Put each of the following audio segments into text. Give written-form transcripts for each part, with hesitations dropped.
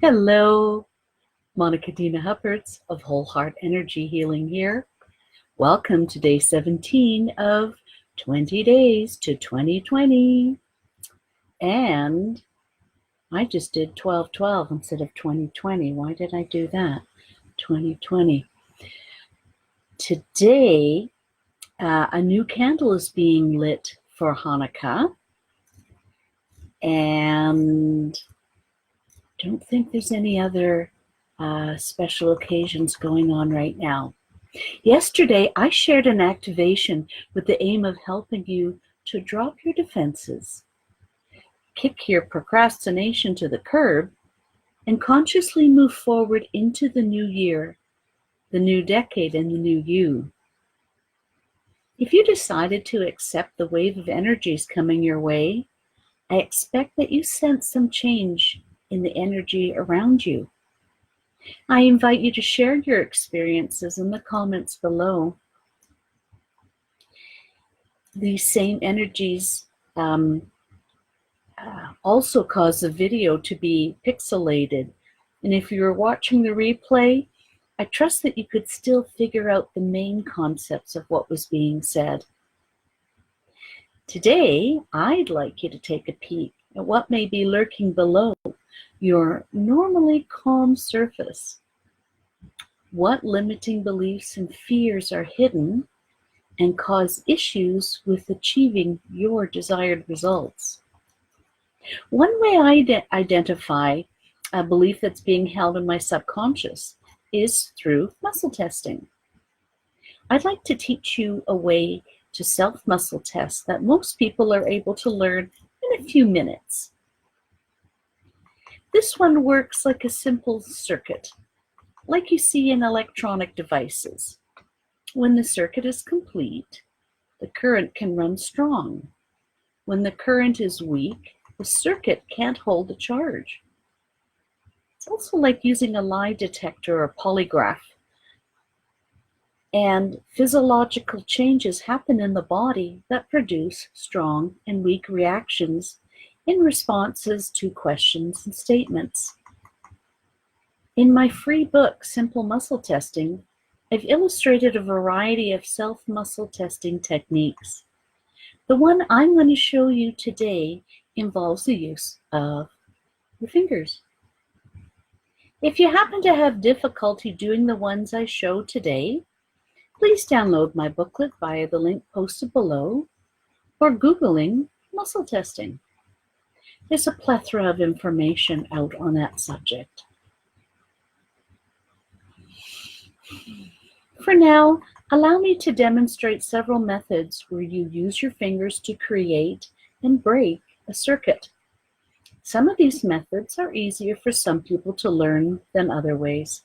Hello, Monica Dina Hupperts of Whole Heart Energy Healing here. Welcome to day 17 of 20 Days to 2020. And I just did 12-12 instead of 2020. Why did I do that? 2020. Today, a new candle is being lit for Hanukkah. And don't think there's any other special occasions going on right now. Yesterday, I shared an activation with the aim of helping you to drop your defenses, kick your procrastination to the curb, and consciously move forward into the new year, the new decade, and the new you. If you decided to accept the wave of energies coming your way, I expect that you sense some change in the energy around you. I invite you to share your experiences in the comments below. These same energies also cause the video to be pixelated. And if you're watching the replay, I trust that you could still figure out the main concepts of what was being said. Today, I'd like you to take a peek at what may be lurking below your normally calm surface. What limiting beliefs and fears are hidden and cause issues with achieving your desired results? One way I identify a belief that's being held in my subconscious is through muscle testing. I'd like to teach you a way to self-muscle test that most people are able to learn in a few minutes. This one works like a simple circuit, like you see in electronic devices. When the circuit is complete, the current can run strong. When the current is weak, the circuit can't hold the charge. It's also like using a lie detector or polygraph. And physiological changes happen in the body that produce strong and weak reactions in responses to questions and statements. In my free book, Simple Muscle Testing, I've illustrated a variety of self-muscle testing techniques. The one I'm going to show you today involves the use of your fingers. If you happen to have difficulty doing the ones I show today, please download my booklet via the link posted below or Googling muscle testing. There's a plethora of information out on that subject. For now, allow me to demonstrate several methods where you use your fingers to create and break a circuit. Some of these methods are easier for some people to learn than other ways.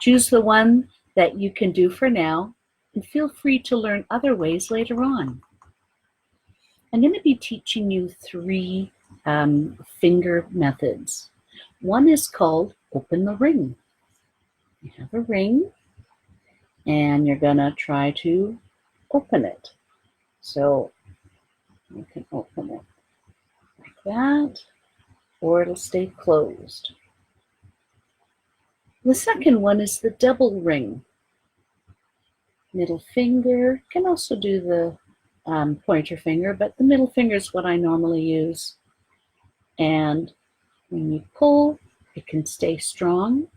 Choose the one that you can do for now, and feel free to learn other ways later on. I'm going to be teaching you three finger methods. One is called open the ring. You have a ring, and you're going to try to open it. So you can open it like that, or it'll stay closed. The second one is the double ring. Middle finger, can also do the pointer finger, but the middle finger is what I normally use. And when you pull, it can stay strong,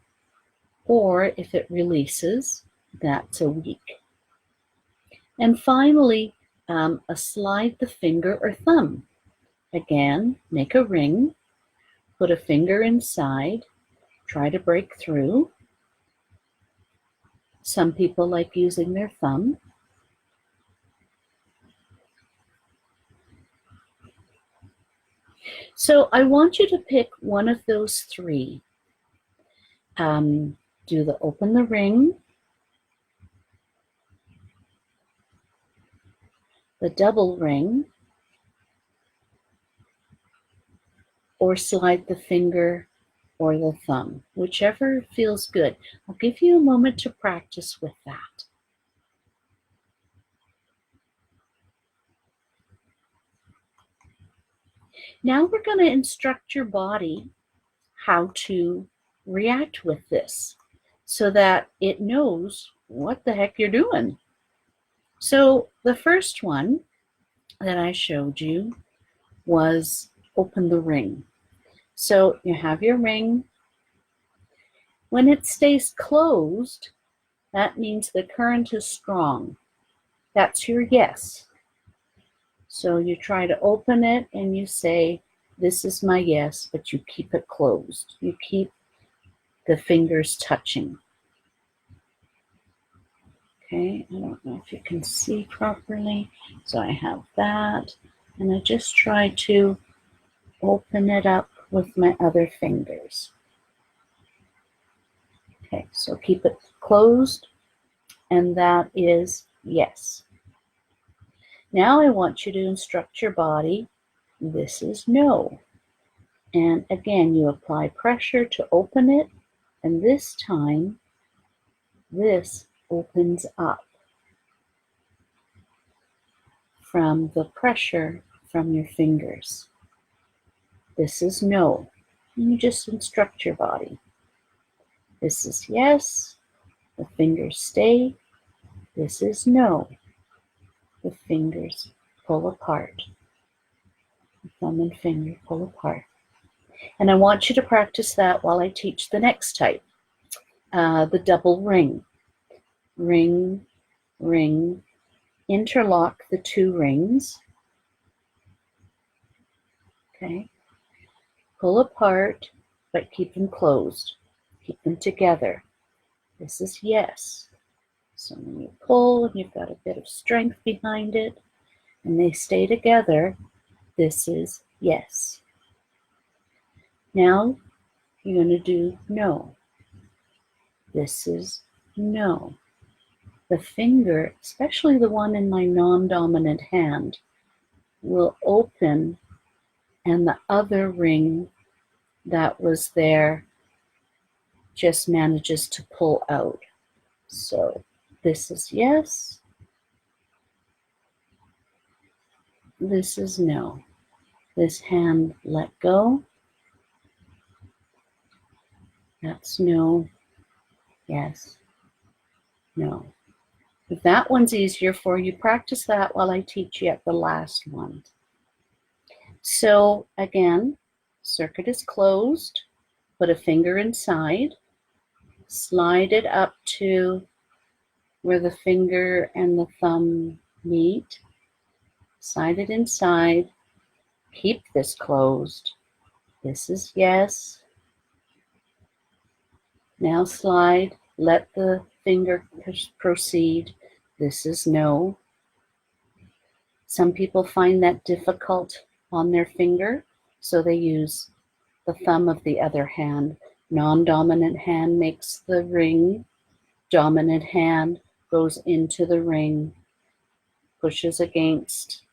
or if it releases, that's a weak. And finally, a slide the finger or thumb. Again, make a ring, put a finger inside, try to break through. Some people like using their thumb. So I want you to pick one of those three. Do the open the ring, the double ring, or slide the finger or the thumb, whichever feels good. I'll give you a moment to practice with that. Now we're going to instruct your body how to react with this so that it knows what the heck you're doing. So the first one that I showed you was open the ring. So you have your ring. When it stays closed, that means the current is strong. That's your yes. So you try to open it and you say, this is my yes, but you keep it closed. You keep the fingers touching. Okay, I don't know if you can see properly. So I have that, and I just try to open it up with my other fingers. Okay, so keep it closed, and that is yes. Now I want you to instruct your body, this is no. And again, you apply pressure to open it, and this time, this opens up from the pressure from your fingers. This is no. And you just instruct your body. This is yes. The fingers stay. This is no. The fingers pull apart. The thumb and finger pull apart. And I want you to practice that while I teach the next type, the double ring. Ring, ring. Interlock the two rings. Okay. Pull apart, but keep them closed. Keep them together. This is yes. So when you pull and you've got a bit of strength behind it, and they stay together, this is yes. Now you're going to do no. This is no. The finger, especially the one in my non-dominant hand, will open, and the other ring that was there just manages to pull out. So this is yes. This is no. This hand let go. That's no. Yes. No. If that one's easier for you, practice that while I teach you at the last one. So again, circuit is closed. Put a finger inside. Slide it up to where the finger and the thumb meet. Slide it inside. Keep this closed. This is yes. Now slide. Let the finger proceed. This is no. Some people find that difficult on their finger, so they use the thumb of the other hand. Non-dominant hand makes the ring. Dominant hand goes into the ring, pushes against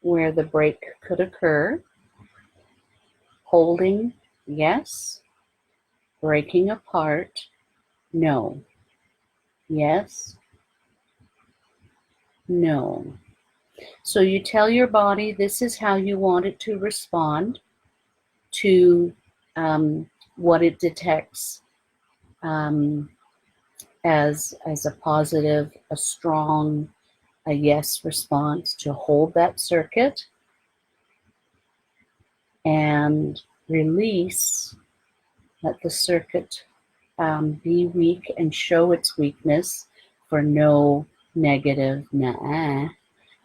where the break could occur. Holding, yes. Breaking apart, no. Yes, no. So you tell your body this is how you want it to respond to what it detects as a positive, a strong, a yes response, to hold that circuit and release. Let the circuit be weak and show its weakness for no, negative, nah,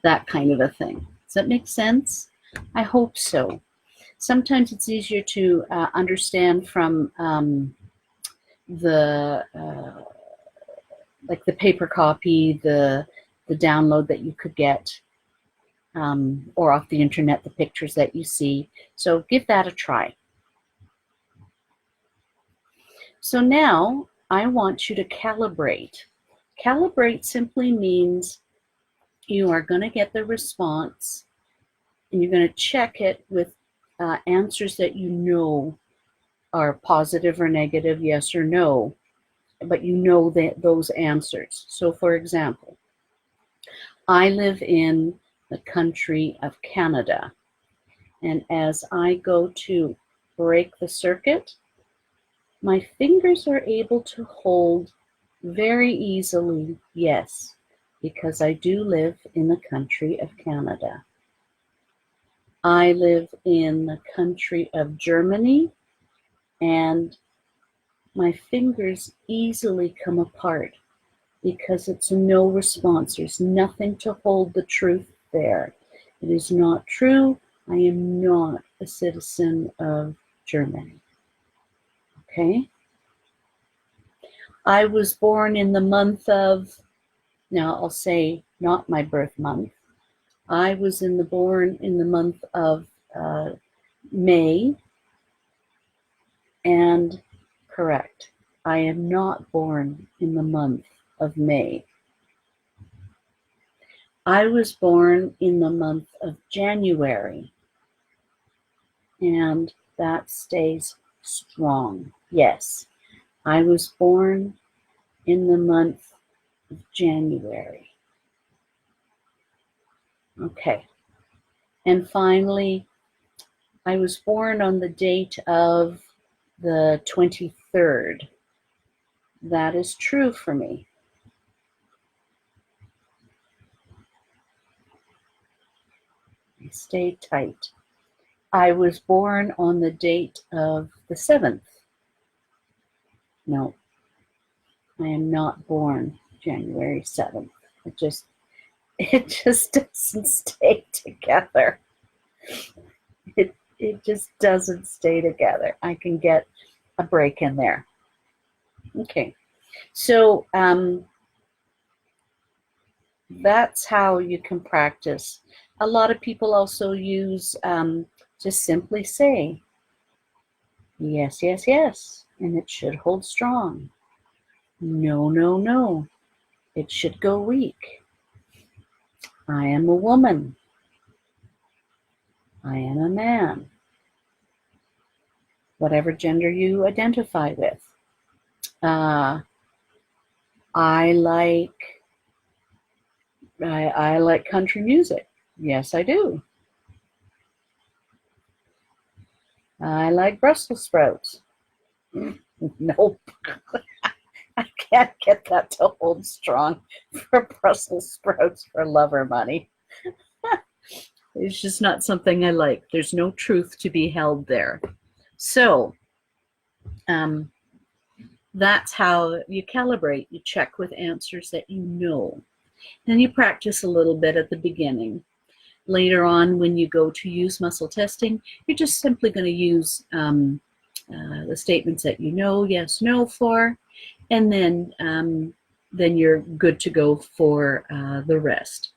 that kind of a thing. Does that make sense? I hope so. Sometimes it's easier to understand from like the paper copy, the download that you could get, or off the internet, the pictures that you see. So give that a try. So now I want you to calibrate. Calibrate simply means you are going to get the response and you're going to check it with answers that you know are positive or negative, yes or no, but you know that those answers. So for example, I live in the country of Canada, and as I go to break the circuit? My fingers are able to hold very easily, yes, because I do live in the country of Canada. I live in the country of Germany, and my fingers easily come apart because it's no response. There's nothing to hold the truth there. It is not true. I am not a citizen of Germany. Okay? I was born in the month of, now I'll say not my birth month. I was born in the month of May, and correct, I am not born in the month of May. I was born in the month of January, and that stays strong. Yes, I was born in the month of January. Okay. And finally, I was born on the date of the 23rd. That is true for me. I stayed tight. I was born on the date of the 7th. No, I am not born January 7th. It just doesn't stay together. It just doesn't stay together. I can get a break in there. Okay, so that's how you can practice. A lot of people also use just simply say, yes, yes, yes, and it should hold strong. No, no, no, it should go weak. I am a woman. I am a man. Whatever gender you identify with. I like country music. Yes, I do. I like Brussels sprouts. Nope. I can't get that to hold strong for Brussels sprouts for love or money. It's just not something I like. There's no truth to be held there. So that's how you calibrate. You check with answers that you know. Then you practice a little bit at the beginning. Later on, when you go to use muscle testing, you're just simply going to use the statements that you know, yes, no for, and then you're good to go for the rest.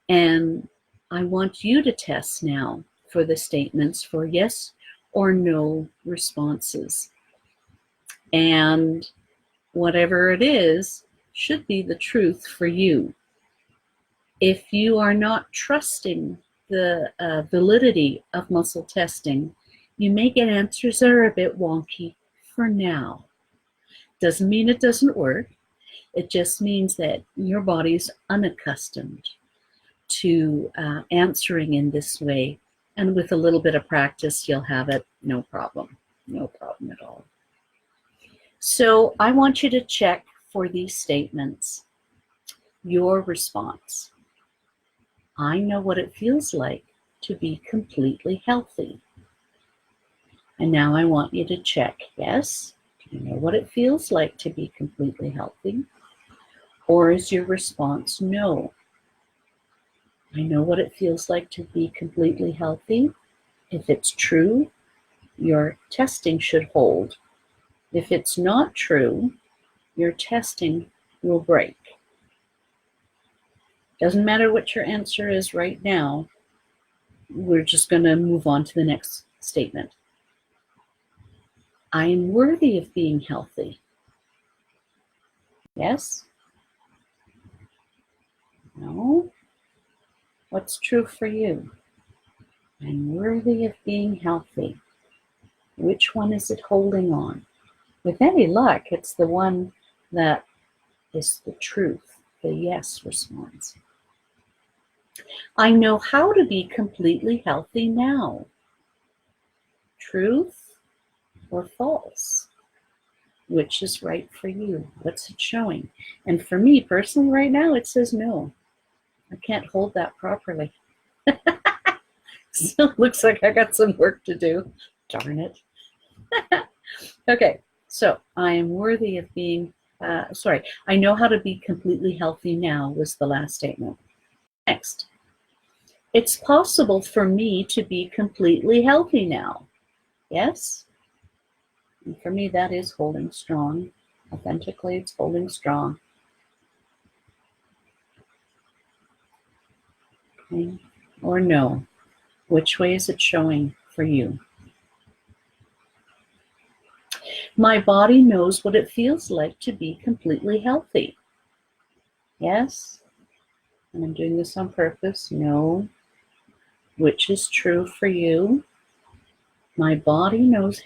And I want you to test now for the statements for yes or no responses. And whatever it is should be the truth for you. If you are not trusting the validity of muscle testing, you may get answers that are a bit wonky for now. Doesn't mean it doesn't work. It just means that your body's unaccustomed to answering in this way. And with a little bit of practice, you'll have it, no problem. No problem at all. So I want you to check for these statements your response. I know what it feels like to be completely healthy. And now I want you to check, yes, do you know what it feels like to be completely healthy? Or is your response no? I know what it feels like to be completely healthy. If it's true, your testing should hold. If it's not true, your testing will break. Doesn't matter what your answer is right now. We're just going to move on to the next statement. I am worthy of being healthy. Yes? No? What's true for you? I'm worthy of being healthy. Which one is it holding on? With any luck, it's the one that is the truth, the yes response. I know how to be completely healthy now. Truth? or false? Which is right for you? What's it showing? And for me personally right now, it says no. I can't hold that properly. So it looks like I got some work to do. Darn it. Okay, so I am worthy of being, I know how to be completely healthy now was the last statement. Next, it's possible for me to be completely healthy now. Yes? And for me, that is holding strong. Authentically, it's holding strong. Okay. Or no. Which way is it showing for you? My body knows what it feels like to be completely healthy. Yes? And I'm doing this on purpose. No. Which is true for you? My body knows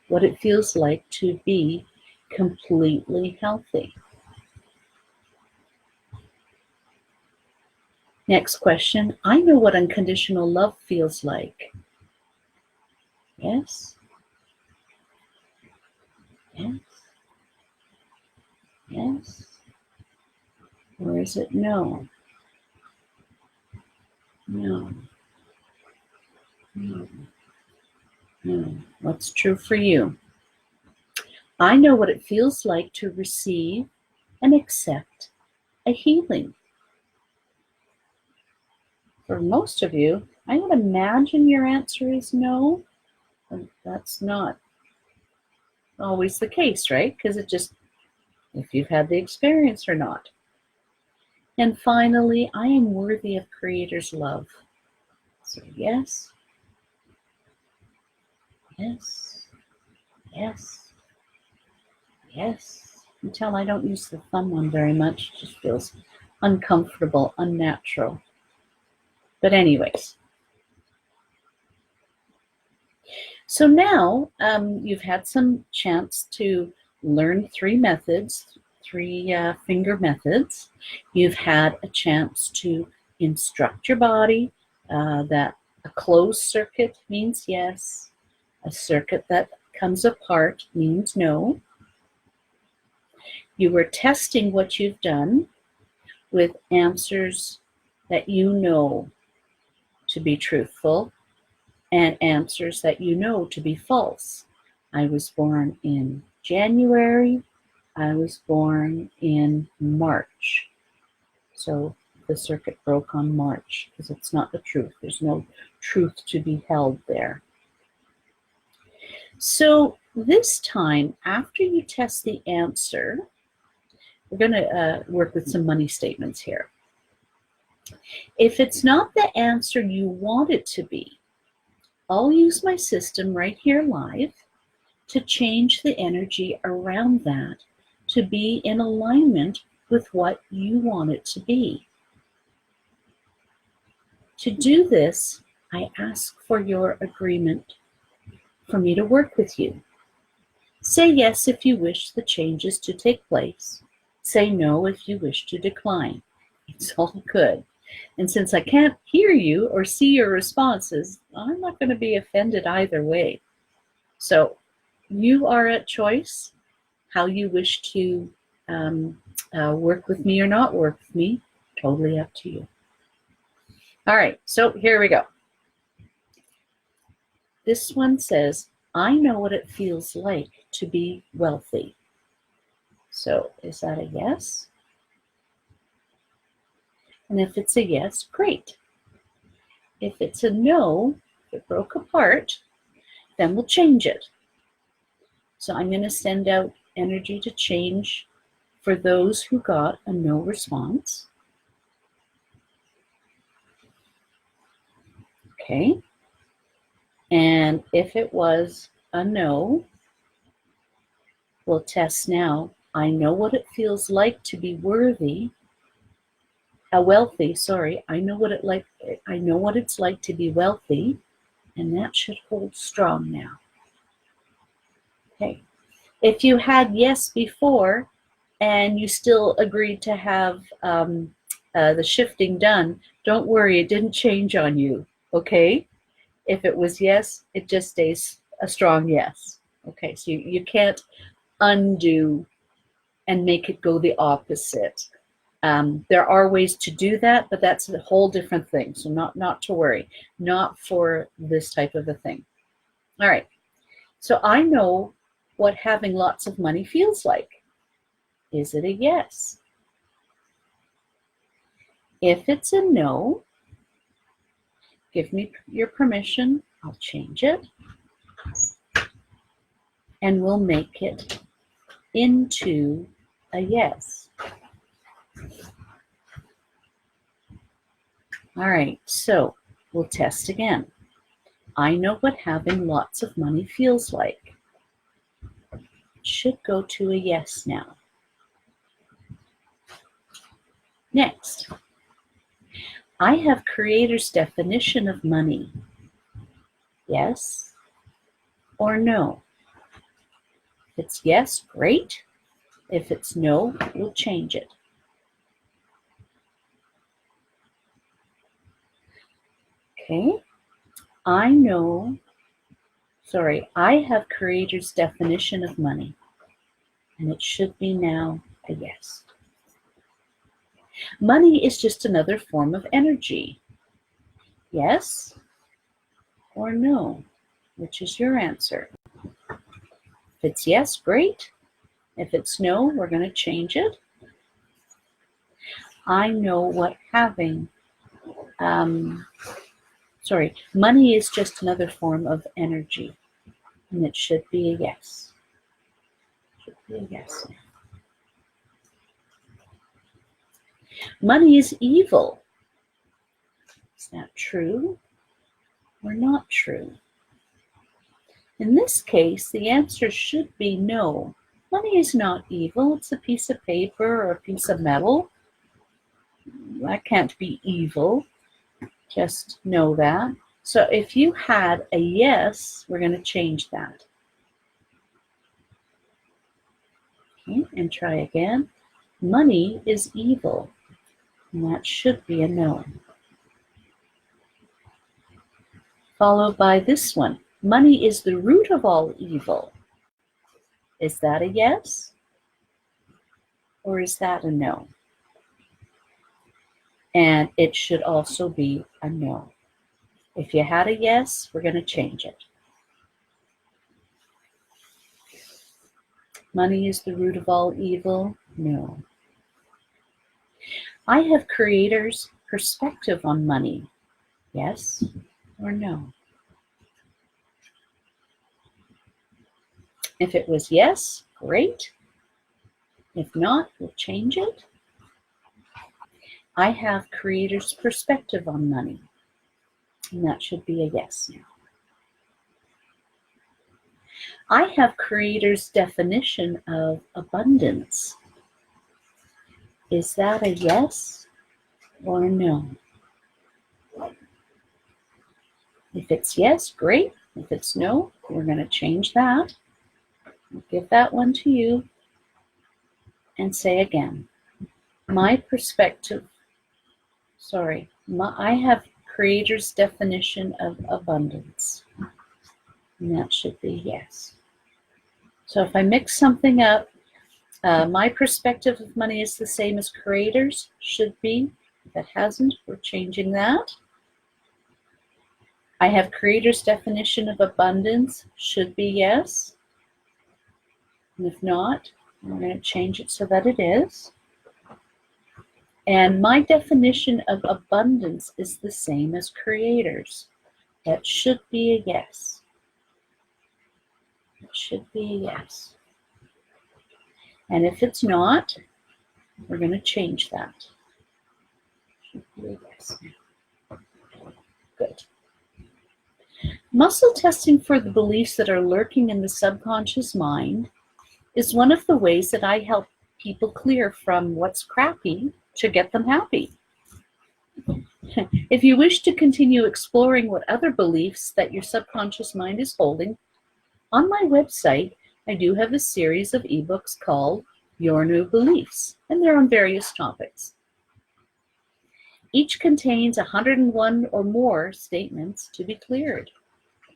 what it feels like to be completely healthy. Next question. I know what unconditional love feels like. Yes? Yes? Yes? Or is it no? No. No. No. What's true for you? I know what it feels like to receive and accept a healing. For most of you, I would imagine your answer is no, and that's not always the case, right? Because it just, if you've had the experience or not. And finally, I am worthy of Creator's love. So yes, yes, yes, yes. Until I don't use the thumb one very much, it just feels uncomfortable, unnatural. But anyways. So now you've had some chance to learn three methods, three finger methods. You've had a chance to instruct your body that a closed circuit means yes, a circuit that comes apart means no. You were testing what you've done with answers that you know to be truthful and answers that you know to be false. I was born in January. I was born in March. So the circuit broke on March because it's not the truth. There's no truth to be held there. So this time, after you test the answer, we're going to work with some money statements here. If it's not the answer you want it to be, I'll use my system right here live to change the energy around that to be in alignment with what you want it to be. To do this, I ask for your agreement for me to work with you. Say yes if you wish the changes to take place. Say no if you wish to decline. It's all good. And since I can't hear you or see your responses, I'm not going to be offended either way. So you are at choice how you wish to work with me or not work with me. Totally up to you. All right, so here we go. This one says, I know what it feels like to be wealthy. So is that a yes? And if it's a yes, great. If it's a no, if it broke apart, then we'll change it. So I'm going to send out energy to change for those who got a no response. Okay. And if it was a no, we'll test now. I know what it feels like to be wealthy. I know what it's like to be wealthy, and that should hold strong now. Okay. If you had yes before and you still agreed to have the shifting done, don't worry, it didn't change on you, okay? If it was yes, it just stays a strong yes, Okay, so you can't undo and make it go the opposite. There are ways to do that, but that's a whole different thing. So not to worry, not for this type of a thing. All right, so I know what having lots of money feels like. Is it a yes? If it's a no, give me your permission. I'll change it. And we'll make it into a yes. All right, so we'll test again. I know what having lots of money feels like. It should go to a yes now. Next, I have creator's definition of money. Yes or no? If it's yes, great. If it's no, we'll change it. Okay, I have creator's definition of money, and it should be now a yes. Money is just another form of energy. Yes or no? Which is your answer? If it's yes, great. If it's no, we're going to change it. I know what having, money is just another form of energy, and it should be a yes. Should be a yes. Money is evil. Is that true or not true? In this case, the answer should be no. Money is not evil. It's a piece of paper or a piece of metal. That can't be evil. Just know that. So if you had a yes, we're going to change that. Okay, and try again. Money is evil. And that should be a no. Followed by this one. Money is the root of all evil. Is that a yes? Or is that a no? And it should also be a no. If you had a yes, we're going to change it. Money is the root of all evil? No. I have creator's perspective on money. Yes or no? If it was yes, great. If not, we'll change it. I have creator's perspective on money. And that should be a yes now. I have creator's definition of abundance. Is that a yes or a no? If it's yes, great. If it's no, we're going to change that. I'll give that one to you and say again. I have creator's definition of abundance. And that should be yes. So if I mix something up, my perspective of money is the same as creator's, should be. If it hasn't, we're changing that. I have creator's definition of abundance, should be yes. And if not, we're going to change it so that it is. And my definition of abundance is the same as creator's. That should be a yes. It should be a yes. And if it's not, we're going to change that. Should be a yes. Good. Muscle testing for the beliefs that are lurking in the subconscious mind is one of the ways that I help people clear from what's crappy to get them happy. If you wish to continue exploring what other beliefs that your subconscious mind is holding, on my website, I do have a series of ebooks called Your New Beliefs, and they're on various topics. Each contains 101 or more statements to be cleared,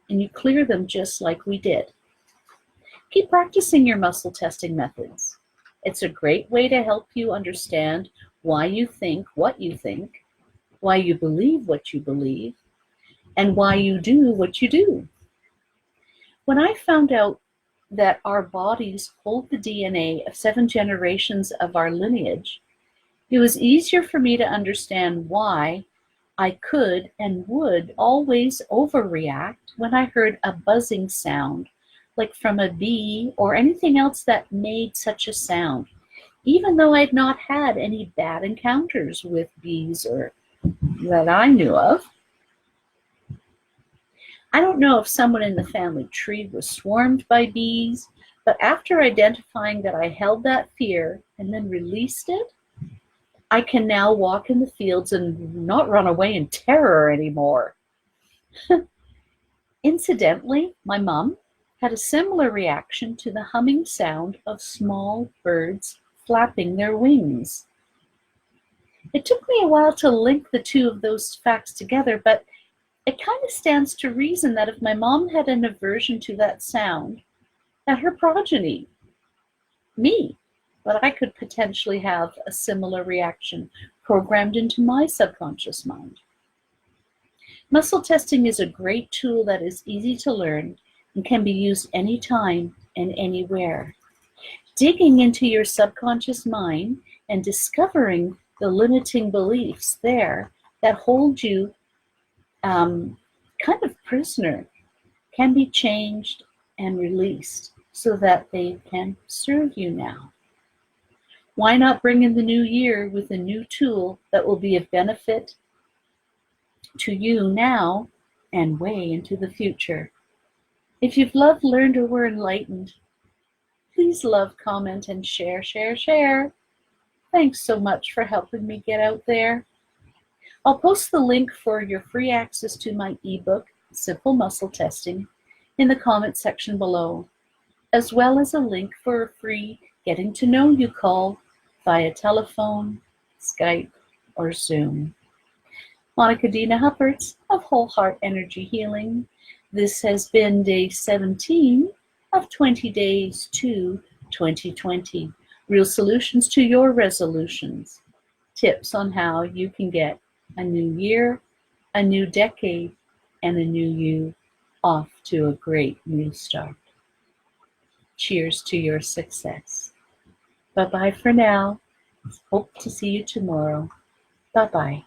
and you clear them just like we did. Keep practicing your muscle testing methods. It's a great way to help you understand why you think, why you believe what you believe, and why you do what you do. When I found out that our bodies hold the DNA of 7 generations of our lineage, it was easier for me to understand why I could and would always overreact when I heard a buzzing sound, like from a bee or anything else that made such a sound, even though I'd not had any bad encounters with bees or that I knew of. I don't know if someone in the family tree was swarmed by bees, but after identifying that I held that fear and then released it, I can now walk in the fields and not run away in terror anymore. Incidentally, my mom had a similar reaction to the humming sound of small birds flapping their wings. It took me a while to link the two of those facts together, but it kind of stands to reason that if my mom had an aversion to that sound, that her progeny, me, that I could potentially have a similar reaction programmed into my subconscious mind. Muscle testing is a great tool that is easy to learn and can be used anytime and anywhere. Digging into your subconscious mind and discovering the limiting beliefs there that hold you kind of prisoner can be changed and released so that they can serve you now. Why not bring in the new year with a new tool that will be of benefit to you now and way into the future? If you've loved, learned, or were enlightened, please love, comment, and share, share, share. Thanks so much for helping me get out there. I'll post the link for your free access to my ebook, Simple Muscle Testing, in the comment section below, as well as a link for a free Getting to Know You call via telephone, Skype, or Zoom. Monica Dina Hupperts of Whole Heart Energy Healing. This has been day 17 of 20 days to 2020. Real solutions to your resolutions. Tips on how you can get a new year, a new decade, and a new you off to a great new start. Cheers to your success. Bye-bye for now. Hope to see you tomorrow. Bye-bye.